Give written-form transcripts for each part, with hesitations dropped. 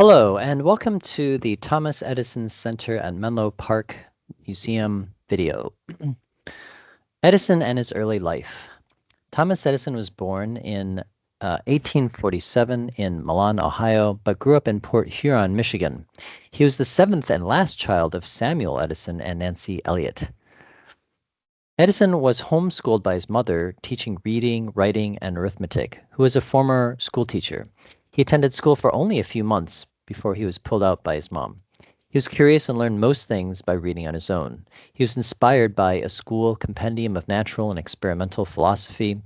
Hello, and welcome to the Thomas Edison Center at Menlo Park Museum video. Edison and his early life. Thomas Edison was born in 1847 in Milan, Ohio, but grew up in Port Huron, Michigan. He was the seventh and last child of Samuel Edison and Nancy Elliott. Edison was homeschooled by his mother, teaching reading, writing, and arithmetic, who was a former schoolteacher. He attended school for only a few months before he was pulled out by his mom. He was curious and learned most things by reading on his own. He was inspired by a school compendium of natural and experimental philosophy.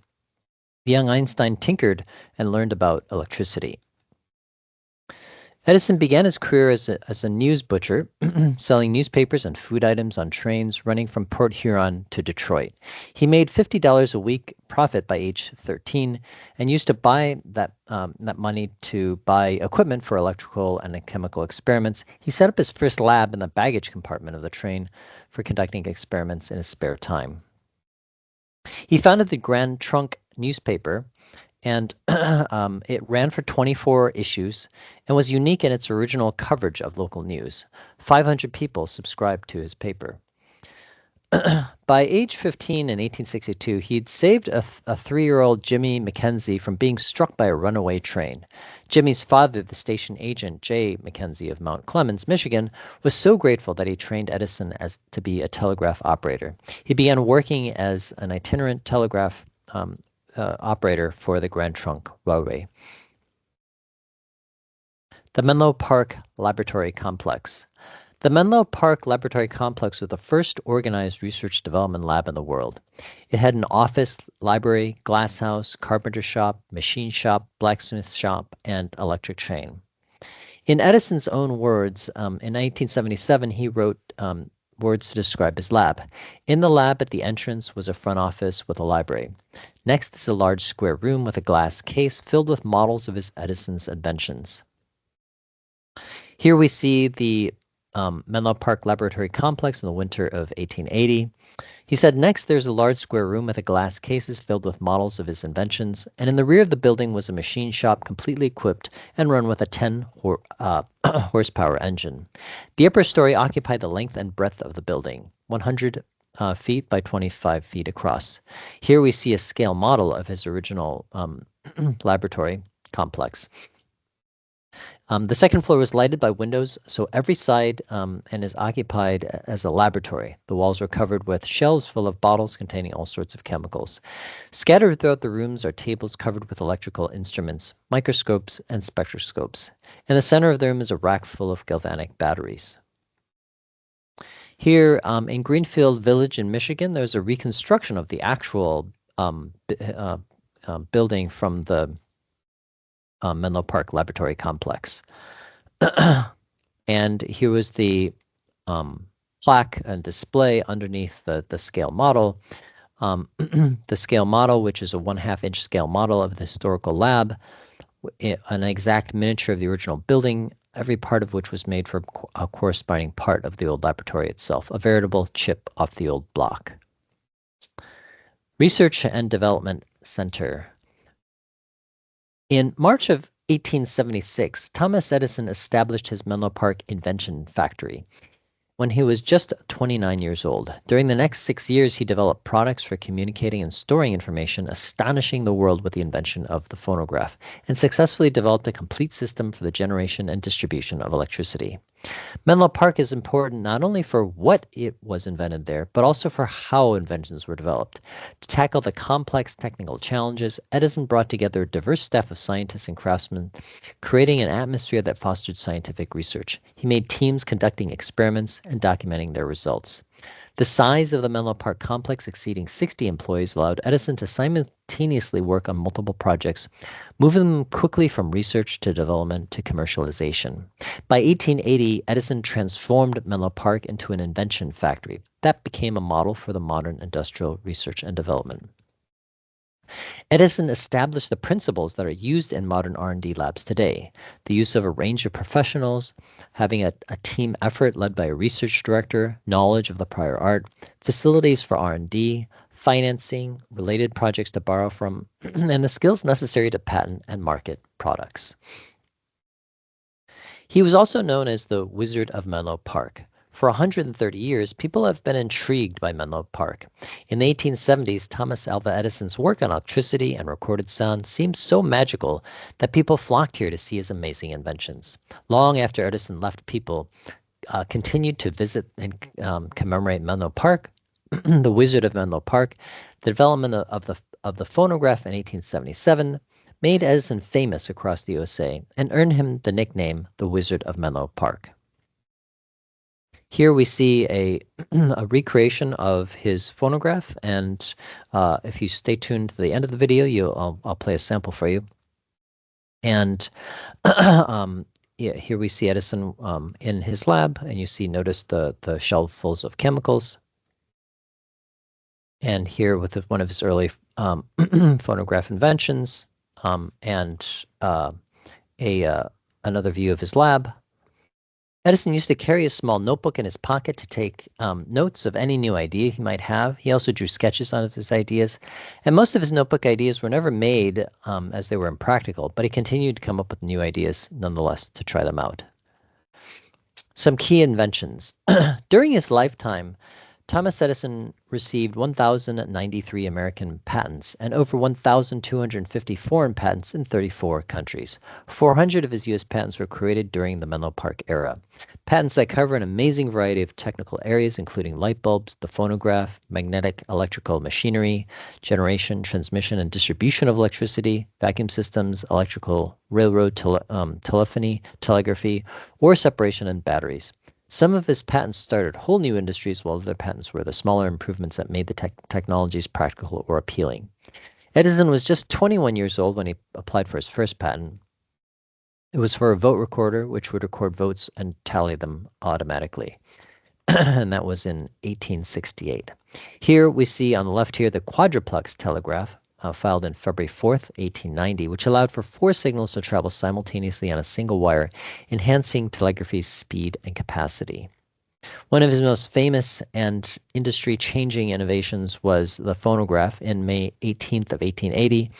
The young Einstein tinkered and learned about electricity. Edison began his career as a news butcher, selling newspapers and food items on trains running from Port Huron to Detroit. He made $50 a week profit by age 13 and used to buy that money to buy equipment for electrical and chemical experiments. He set up his first lab in the baggage compartment of the train for conducting experiments in his spare time. He founded the Grand Trunk newspaper, and it ran for 24 issues and was unique in its original coverage of local news. 500 people subscribed to his paper. By age 15 in 1862, he'd saved a 3-year-old Jimmy Mackenzie from being struck by a runaway train. Jimmy's father, the station agent J. Mackenzie of Mount Clemens, Michigan, was so grateful that he trained Edison to be a telegraph operator. He began working as an itinerant telegraph operator for the Grand Trunk Railway. The Menlo Park Laboratory Complex. The Menlo Park Laboratory Complex was the first organized research development lab in the world. It had an office, library, glasshouse, carpenter shop, machine shop, blacksmith shop, and electric chain. In Edison's own words, in 1977, he wrote words to describe his lab. In the lab at the entrance was a front office with a library. Next is a large square room with a glass case filled with models of his Edison's inventions. Here we see the Menlo Park Laboratory Complex in the winter of 1880. He said, next there's a large square room with a glass cases filled with models of his inventions, and in the rear of the building was a machine shop completely equipped and run with a 10 horsepower engine. The upper story occupied the length and breadth of the building, 100 feet by 25 feet across. Here we see a scale model of his original laboratory complex. The second floor was lighted by windows, so every side and is occupied as a laboratory. The walls are covered with shelves full of bottles containing all sorts of chemicals. Scattered throughout the rooms are tables covered with electrical instruments, microscopes, and spectroscopes. In the center of the room is a rack full of galvanic batteries. Here in Greenfield Village in Michigan, there's a reconstruction of the actual building from the Menlo Park Laboratory Complex. And here was the plaque and display underneath the scale model. The scale model, which is a 1/2 inch scale model of the historical lab, an exact miniature of the original building, every part of which was made from a corresponding part of the old laboratory itself, a veritable chip off the old block. Research and Development Center. In March of 1876, Thomas Edison established his Menlo Park Invention Factory when he was just 29 years old. During the next 6 years, he developed products for communicating and storing information, astonishing the world with the invention of the phonograph, and successfully developed a complete system for the generation and distribution of electricity. Menlo Park is important not only for what it was invented there, but also for how inventions were developed. To tackle the complex technical challenges, Edison brought together a diverse staff of scientists and craftsmen, creating an atmosphere that fostered scientific research. He made teams conducting experiments and documenting their results. The size of the Menlo Park complex, exceeding 60 employees, allowed Edison to simultaneously work on multiple projects, moving them quickly from research to development to commercialization. By 1880, Edison transformed Menlo Park into an invention factory. That became a model for the modern industrial research and development. Edison established the principles that are used in modern R&D labs today. The use of a range of professionals, having a team effort led by a research director, knowledge of the prior art, facilities for R&D, financing, related projects to borrow from, and the skills necessary to patent and market products. He was also known as the Wizard of Menlo Park. For 130 years, people have been intrigued by Menlo Park. In the 1870s, Thomas Alva Edison's work on electricity and recorded sound seemed so magical that people flocked here to see his amazing inventions. Long after Edison left, people continued to visit and commemorate Menlo Park, the Wizard of Menlo Park. The development of the phonograph in 1877 made Edison famous across the USA and earned him the nickname the Wizard of Menlo Park. Here we see a recreation of his phonograph, and if you stay tuned to the end of the video, I'll play a sample for you. And yeah, here we see Edison in his lab, and you see, notice the shelf full of chemicals. And here with one of his early phonograph inventions, and another view of his lab. Edison used to carry a small notebook in his pocket to take notes of any new idea he might have. He also drew sketches on his ideas, and most of his notebook ideas were never made as they were impractical, but he continued to come up with new ideas nonetheless to try them out. Some key inventions. During his lifetime, Thomas Edison received 1,093 American patents and over 1,250 foreign patents in 34 countries. 400 of his U.S. patents were created during the Menlo Park era. Patents that cover an amazing variety of technical areas, including light bulbs, the phonograph, magnetic electrical machinery, generation, transmission, and distribution of electricity, vacuum systems, electrical, railroad, telephony, telegraphy, or separation and batteries. Some of his patents started whole new industries, while other patents were the smaller improvements that made the technologies practical or appealing. Edison was just 21 years old when he applied for his first patent. It was for a vote recorder, which would record votes and tally them automatically. And that was in 1868. Here we see on the left here the quadruplex telegraph, filed in February 4th, 1890, which allowed for 4 signals to travel simultaneously on a single wire, enhancing telegraphy's speed and capacity. One of his most famous and industry-changing innovations was the phonograph in May 18th of 1880.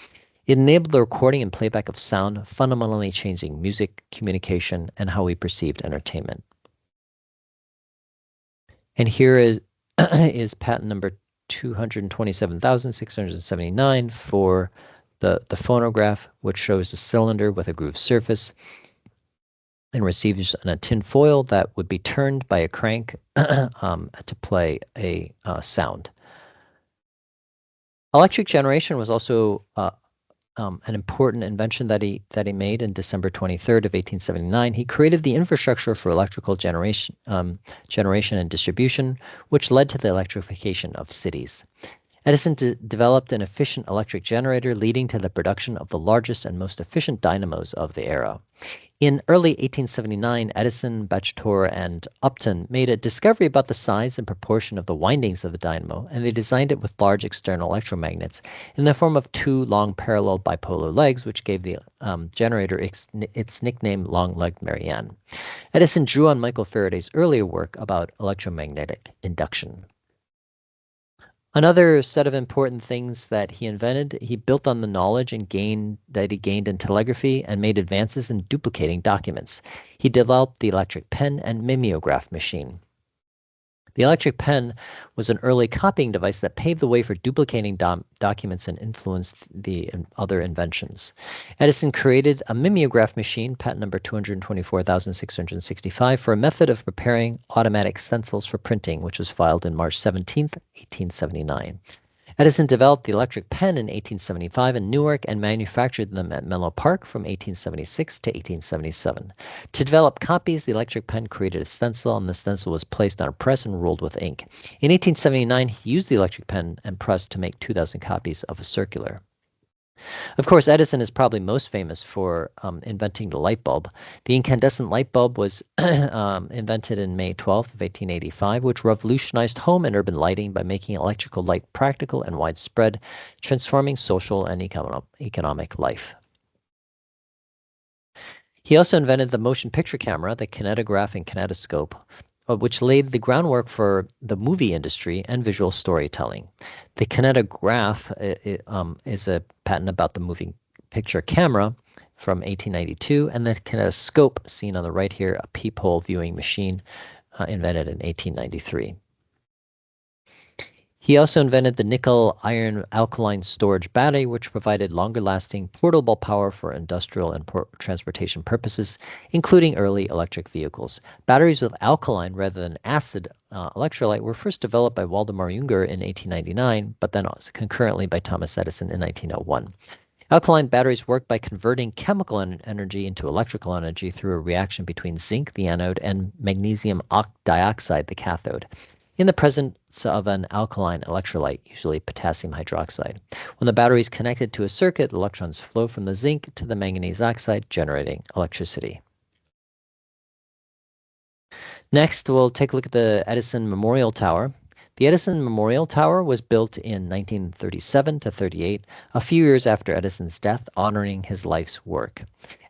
It enabled the recording and playback of sound, fundamentally changing music, communication, and how we perceived entertainment. And here is patent number 227,679 for the phonograph, which shows a cylinder with a grooved surface and receives in a tin foil that would be turned by a crank to play a sound. Electric generation was also an important invention that he made in December 23rd of 1879. He created the infrastructure for electrical generation and distribution, which led to the electrification of cities. Edison developed an efficient electric generator, leading to the production of the largest and most efficient dynamos of the era. In early 1879, Edison, Bachelor, and Upton made a discovery about the size and proportion of the windings of the dynamo, and they designed it with large external electromagnets in the form of 2 long parallel bipolar legs, which gave the generator its nickname Long-Legged Marianne. Edison drew on Michael Faraday's earlier work about electromagnetic induction. Another set of important things that he invented, he built on the knowledge and that he gained in telegraphy and made advances in duplicating documents. He developed the electric pen and mimeograph machine. The electric pen was an early copying device that paved the way for duplicating documents and influenced the other inventions. Edison created a mimeograph machine, patent number 224,665, for a method of preparing automatic stencils for printing, which was filed in March 17th, 1879. Edison developed the electric pen in 1875 in Newark and manufactured them at Menlo Park from 1876 to 1877. To develop copies, the electric pen created a stencil, and the stencil was placed on a press and rolled with ink. In 1879, he used the electric pen and press to make 2,000 copies of a circular. Of course, Edison is probably most famous for inventing the light bulb. The incandescent light bulb was invented in May 12th of 1885, which revolutionized home and urban lighting by making electrical light practical and widespread, transforming social and economic life. He also invented the motion picture camera, the kinetograph and kinetoscope, which laid the groundwork for the movie industry and visual storytelling. The Kinetograph is a patent about the moving picture camera, from 1892, and the kinetoscope, seen on the right here, a peephole viewing machine invented in 1893. He also invented the nickel-iron alkaline storage battery, which provided longer-lasting portable power for industrial and transportation purposes, including early electric vehicles. Batteries with alkaline rather than acid electrolyte were first developed by Waldemar Junger in 1899, but then also concurrently by Thomas Edison in 1901. Alkaline batteries work by converting chemical energy into electrical energy through a reaction between zinc, the anode, and magnesium dioxide, the cathode, in the presence of an alkaline electrolyte, usually potassium hydroxide. When the battery is connected to a circuit, electrons flow from the zinc to the manganese oxide, generating electricity. Next, we'll take a look at the Edison Memorial Tower. The Edison Memorial Tower was built in 1937 to 38, a few years after Edison's death, honoring his life's work.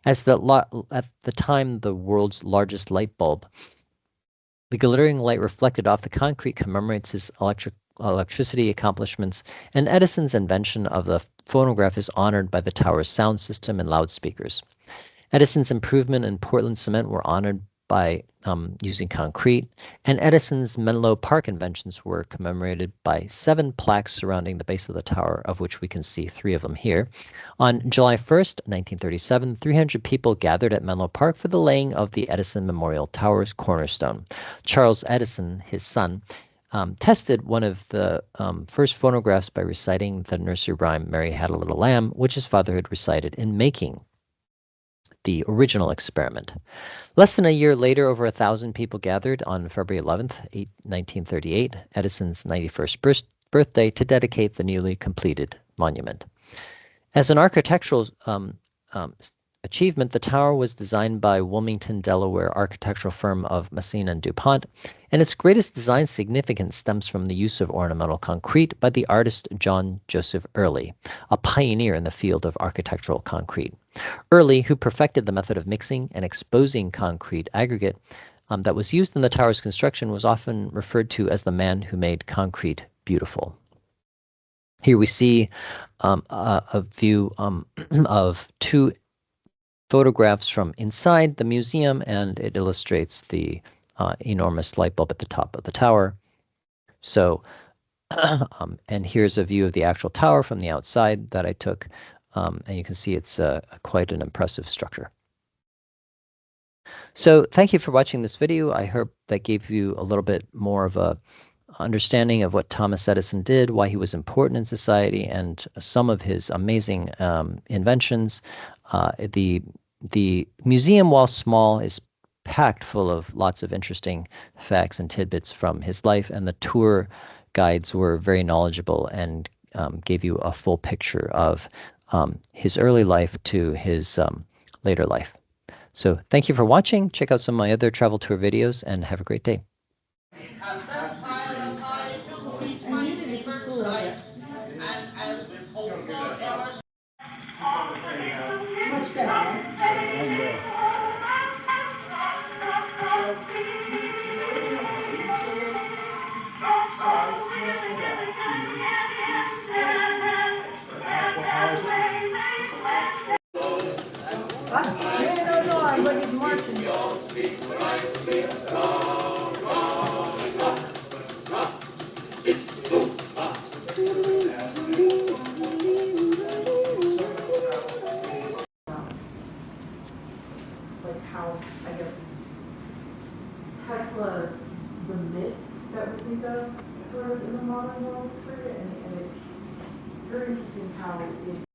At the time, the world's largest light bulb, the glittering light reflected off the concrete commemorates his electricity accomplishments, and Edison's invention of the phonograph is honored by the tower's sound system and loudspeakers. Edison's improvement in Portland cement were honored by using concrete, and Edison's Menlo Park inventions were commemorated by 7 plaques surrounding the base of the tower, of which we can see 3 of them here. On July 1st, 1937, 300 people gathered at Menlo Park for the laying of the Edison Memorial Tower's cornerstone. Charles Edison, his son, tested one of the first phonographs by reciting the nursery rhyme Mary Had a Little Lamb, which his father had recited in making the original experiment. Less than a year later, over 1,000 people gathered on February 11th, 1938, Edison's 91st birthday, to dedicate the newly completed monument. As an architectural achievement, the tower was designed by Wilmington, Delaware architectural firm of Massena and DuPont, and its greatest design significance stems from the use of ornamental concrete by the artist John Joseph Early, a pioneer in the field of architectural concrete. Early, who perfected the method of mixing and exposing concrete aggregate that was used in the tower's construction, was often referred to as the man who made concrete beautiful. Here we see a view of 2 photographs from inside the museum, and it illustrates the enormous light bulb at the top of the tower. So, and here's a view of the actual tower from the outside that I took, and you can see it's quite an impressive structure. So thank you for watching this video. I hope that gave you a little bit more of a understanding of what Thomas Edison did, why he was important in society, and some of his amazing inventions. The museum, while small, is packed full of lots of interesting facts and tidbits from his life, and the tour guides were very knowledgeable and gave you a full picture of his early life to his later life. So thank you for watching. Check out some of my other travel tour videos, and have a great day. And then pile to keep my neighbor life, and as we hope forever. Much better. But he's marching. Like how, I guess, Tesla, the myth that we think of sort of in the modern world for it, and it's very interesting how it